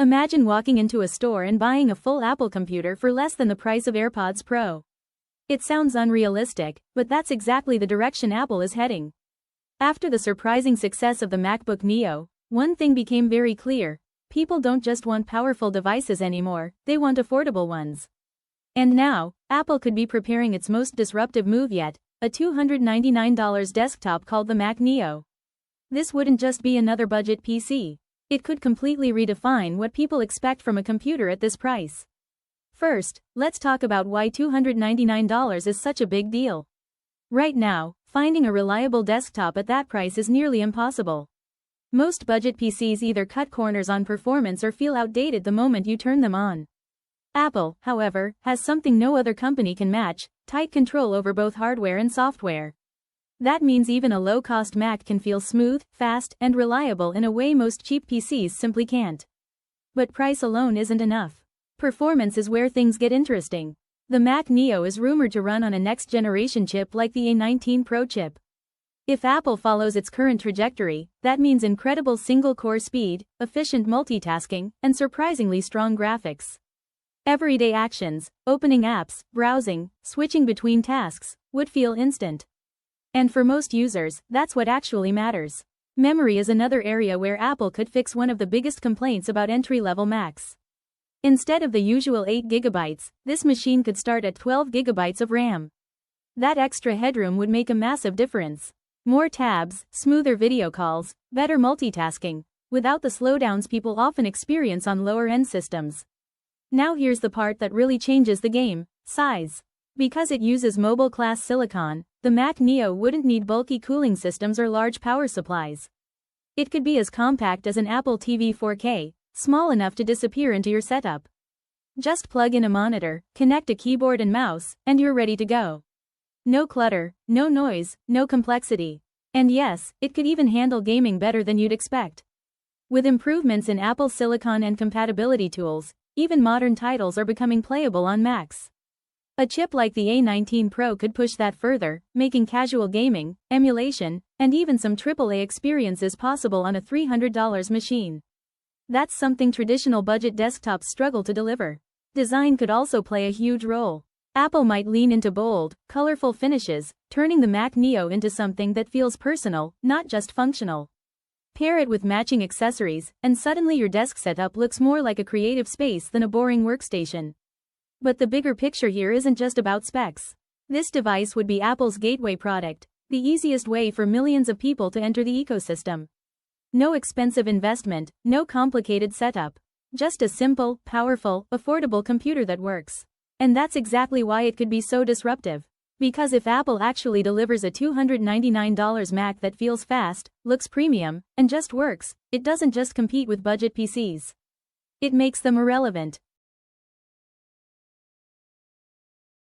Imagine walking into a store and buying a full Apple computer for less than the price of AirPods Pro. It sounds unrealistic, but that's exactly the direction Apple is heading. After the surprising success of the MacBook Neo, one thing became very clear: people don't just want powerful devices anymore, they want affordable ones. And now, Apple could be preparing its most disruptive move yet, a $299 desktop called the Mac Neo. This wouldn't just be another budget PC. It could completely redefine what people expect from a computer at this price. First, let's talk about why $299 is such a big deal. Right now, finding a reliable desktop at that price is nearly impossible. Most budget PCs either cut corners on performance or feel outdated the moment you turn them on. Apple, however, has something no other company can match: tight control over both hardware and software. That means even a low-cost Mac can feel smooth, fast, and reliable in a way most cheap PCs simply can't. But price alone isn't enough. Performance is where things get interesting. The Mac Neo is rumored to run on a next-generation chip like the A18 Pro chip. If Apple follows its current trajectory, that means incredible single-core speed, efficient multitasking, and surprisingly strong graphics. Everyday actions, opening apps, browsing, switching between tasks, would feel instant. And for most users, that's what actually matters. Memory is another area where Apple could fix one of the biggest complaints about entry-level Macs. Instead of the usual 8 GB, this machine could start at 12 GB of RAM. That extra headroom would make a massive difference. More tabs, smoother video calls, better multitasking, without the slowdowns people often experience on lower-end systems. Now here's the part that really changes the game: size. Because it uses mobile-class silicon, the Mac Neo wouldn't need bulky cooling systems or large power supplies. It could be as compact as an Apple TV 4K, small enough to disappear into your setup. Just plug in a monitor, connect a keyboard and mouse, and you're ready to go. No clutter, no noise, no complexity. And yes, it could even handle gaming better than you'd expect. With improvements in Apple Silicon and compatibility tools, even modern titles are becoming playable on Macs. A chip like the A19 Pro could push that further, making casual gaming, emulation, and even some AAA experiences possible on a $300 machine. That's something traditional budget desktops struggle to deliver. Design could also play a huge role. Apple might lean into bold, colorful finishes, turning the Mac Neo into something that feels personal, not just functional. Pair it with matching accessories, and suddenly your desk setup looks more like a creative space than a boring workstation. But the bigger picture here isn't just about specs. This device would be Apple's gateway product, the easiest way for millions of people to enter the ecosystem. No expensive investment, no complicated setup. Just a simple, powerful, affordable computer that works. And that's exactly why it could be so disruptive. Because if Apple actually delivers a $299 Mac that feels fast, looks premium, and just works, it doesn't just compete with budget PCs. It makes them irrelevant.